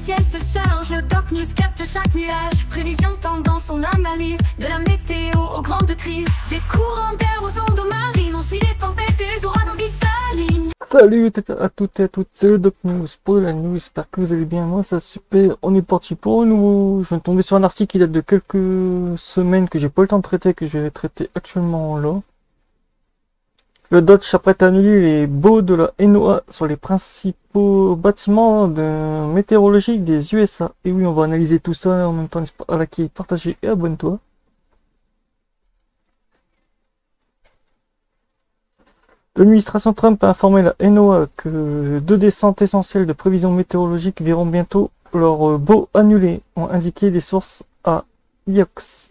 ciel se charge, le Doc News capte chaque nuage. Prévision, tendance, on analyse. De la météo aux grandes crises. Des courants d'air aux ondes marines. On suit les tempêtes et les ouragans qui s'alignent. Salut à toutes et à toutes, c'est le Doc News pour la news, j'espère que vous allez bien, moi ça super, on est parti pour un nouveau, je viens de tomber sur un article qui date de quelques semaines que j'ai pas eu le temps de traiter, que je vais traiter actuellement là. Le Dodge s'apprête à annuler les baux de la NOAA sur les principaux bâtiments météorologiques des USA. Et oui, on va analyser tout ça en même temps, à la qui partagez et abonne-toi. L'administration Trump a informé la NOAA que 2 descentes essentielles de prévisions météorologiques verront bientôt leurs baux annulés, ont indiqué des sources à IOX.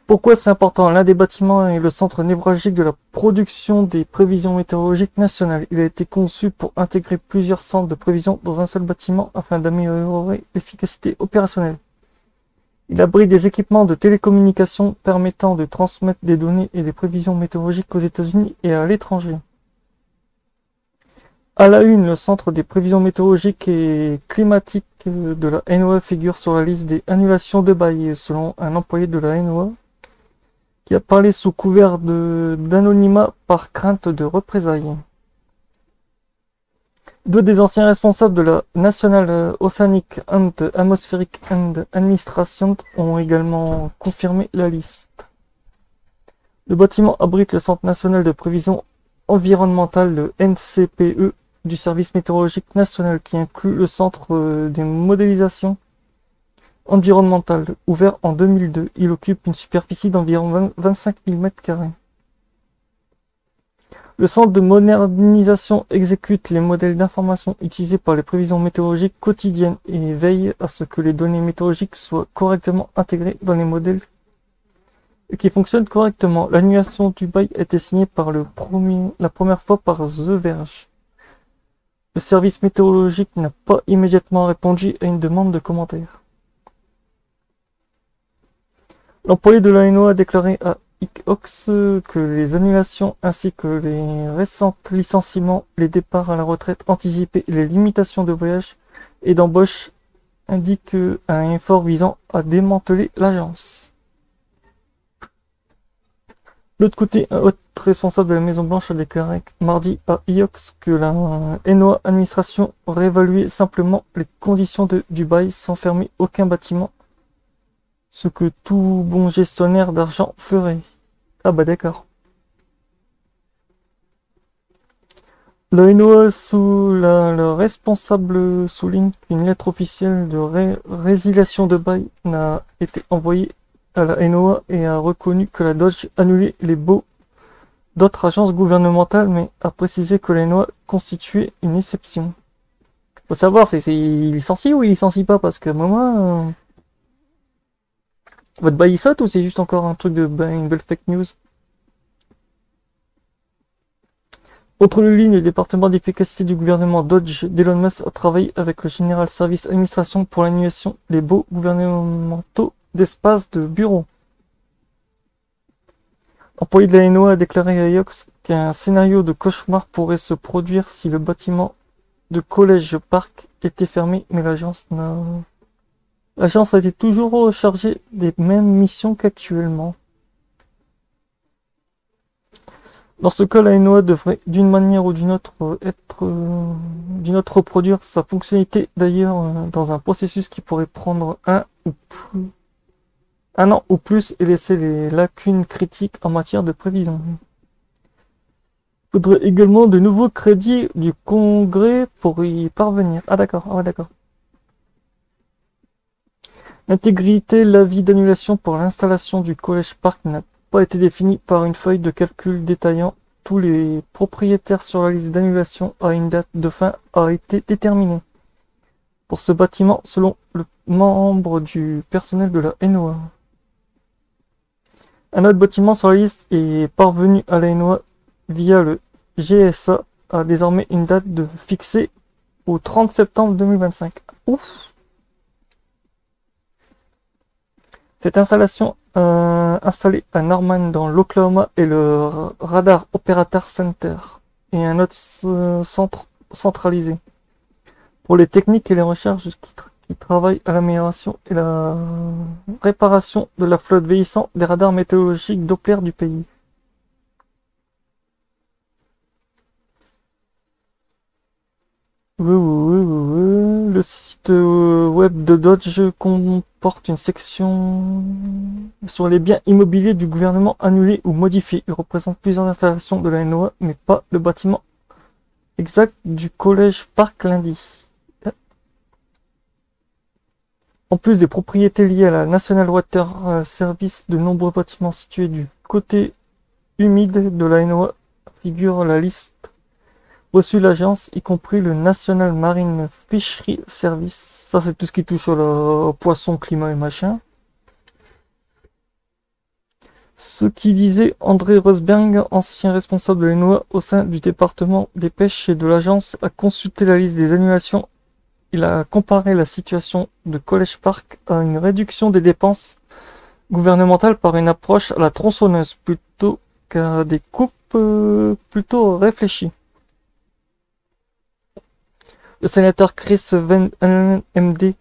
Pourquoi c'est important? L'un des bâtiments est le centre névralgique de la production des prévisions météorologiques nationales. Il a été conçu pour intégrer plusieurs centres de prévision dans un seul bâtiment afin d'améliorer l'efficacité opérationnelle. Il abrite des équipements de télécommunication permettant de transmettre des données et des prévisions météorologiques aux États-Unis et à l'étranger. À la une, le centre des prévisions météorologiques et climatiques de la NOAA figure sur la liste des annulations de bail, selon un employé de la NOAA qui a parlé sous couvert d'anonymat par crainte de représailles. 2 des anciens responsables de la National Oceanic and Atmospheric Administration ont également confirmé la liste. Le bâtiment abrite le Centre national de prévision environnementale, le NCPE, du Service météorologique national, qui inclut le Centre des modélisations environnementales, ouvert en 2002. Il occupe une superficie d'environ 25 000 m². Le centre de modernisation exécute les modèles d'information utilisés par les prévisions météorologiques quotidiennes et veille à ce que les données météorologiques soient correctement intégrées dans les modèles et qui fonctionnent correctement. L'annulation du bail a été signée par la première fois par The Verge. Le service météorologique n'a pas immédiatement répondu à une demande de commentaire. L'employé de la NOAA a déclaré à IOX que les annulations ainsi que les récents licenciements, les départs à la retraite anticipés et les limitations de voyage et d'embauche indiquent un effort visant à démanteler l'agence. De l'autre côté, un haut responsable de la Maison Blanche a déclaré mardi à IOX que la NOAA administration réévaluait simplement les conditions du bail sans fermer aucun bâtiment, ce que tout bon gestionnaire d'argent ferait. Ah bah d'accord. Le NOAA le responsable souligne qu'une lettre officielle de résiliation de bail n'a été envoyée à la NOAA et a reconnu que la Dodge annulait les baux d'autres agences gouvernementales, mais a précisé que la NOAA constituait une exception. Faut savoir, il licencie ou il licencie pas, parce que moi... Votre bail il saute ou c'est juste encore un truc de une belle fake news? Autre ligne, le département d'efficacité du gouvernement Dodge d'Elon Musk a travaillé avec le General Service Administration pour l'annulation des baux gouvernementaux d'espace de bureau. L'employé de la NOAA a déclaré à IOX qu'un scénario de cauchemar pourrait se produire si le bâtiment de College Park était fermé, mais l'agence a été toujours chargée des mêmes missions qu'actuellement. Dans ce cas, la NOAA devrait, d'une manière ou d'une autre, reproduire sa fonctionnalité d'ailleurs dans un processus qui pourrait prendre un an ou plus et laisser les lacunes critiques en matière de prévision. Il faudrait également de nouveaux crédits du Congrès pour y parvenir. Ah d'accord, d'accord. L'intégrité, l'avis d'annulation pour l'installation du College Park n'a pas été définie par une feuille de calcul détaillant tous les propriétaires sur la liste d'annulation à une date de fin a été déterminée. Pour ce bâtiment, selon le membre du personnel de la NOAA. Un autre bâtiment sur la liste est parvenu à la NOAA via le GSA, a désormais une date de fixée au 30 septembre 2025. Ouf! Cette installation installée à Norman dans l'Oklahoma est le Radar Operator Center et un autre centre centralisé. pour les techniques et les recherches qui travaillent à l'amélioration et la réparation de la flotte vieillissante des radars météorologiques Doppler du pays. Le site web de Dodge comporte une section sur les biens immobiliers du gouvernement annulés ou modifiés. Il représente plusieurs installations de la NOAA, mais pas le bâtiment exact du College Park lundi. En plus des propriétés liées à la National Water Service, de nombreux bâtiments situés du côté humide de la NOAA figurent la liste reçu de l'agence, y compris le National Marine Fishery Service. Ça, c'est tout ce qui touche au poisson, climat et machin. Ce qui disait André Rosberg, ancien responsable de l'ENOA au sein du département des pêches et de l'agence, a consulté la liste des annulations. Il a comparé la situation de College Park à une réduction des dépenses gouvernementales par une approche à la tronçonneuse plutôt qu'à des coupes plutôt réfléchies. Le sénateur Chris Van Allen, MD,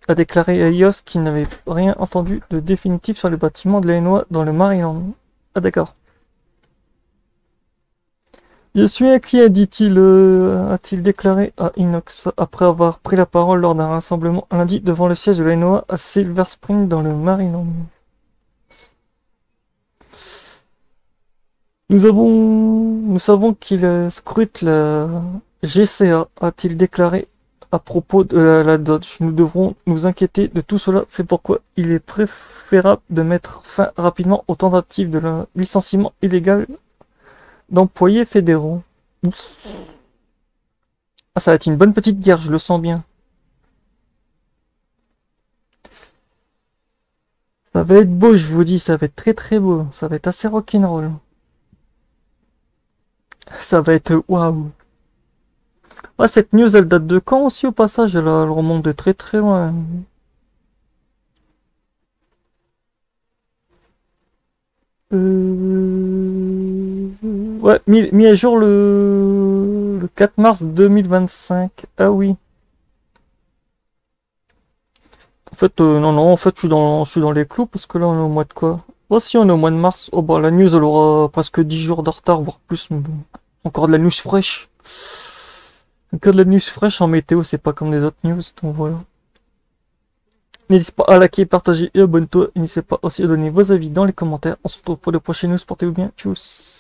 a déclaré à IOS qu'il n'avait rien entendu de définitif sur les bâtiments de la NOAA dans le Maryland. Ah d'accord. Je suis inquiet, dit-il, a-t-il déclaré à Inox, après avoir pris la parole lors d'un rassemblement lundi devant le siège de la NOAA à Silver Spring dans le Maryland. Nous savons qu'il scrute la GCA, a-t-il déclaré à propos de la Dodge. Nous devrons nous inquiéter de tout cela. C'est pourquoi il est préférable de mettre fin rapidement aux tentatives de licenciement illégal d'employés fédéraux. Ah, ça va être une bonne petite guerre, je le sens bien. Ça va être beau, je vous dis, ça va être très très beau. Ça va être assez rock'n'roll. Ça va être waouh. Ouais, cette news, elle date de quand aussi au passage? Elle remonte de très très loin. Ouais, mis à jour le 4 mars 2025. Ah oui. En fait, non, en fait, je suis dans les clous parce que là, on est au mois de quoi? Oh, si, on est au mois de mars. Oh, bah, la news, elle aura presque 10 jours de retard, voire plus. Mais bon. Encore de la news fraîche. Encore de la news fraîche en météo, c'est pas comme les autres news, donc voilà. N'hésitez pas à liker, partager et abonne-toi. N'hésitez pas aussi à donner vos avis dans les commentaires. On se retrouve pour de prochaines news. Portez-vous bien. Tchuss.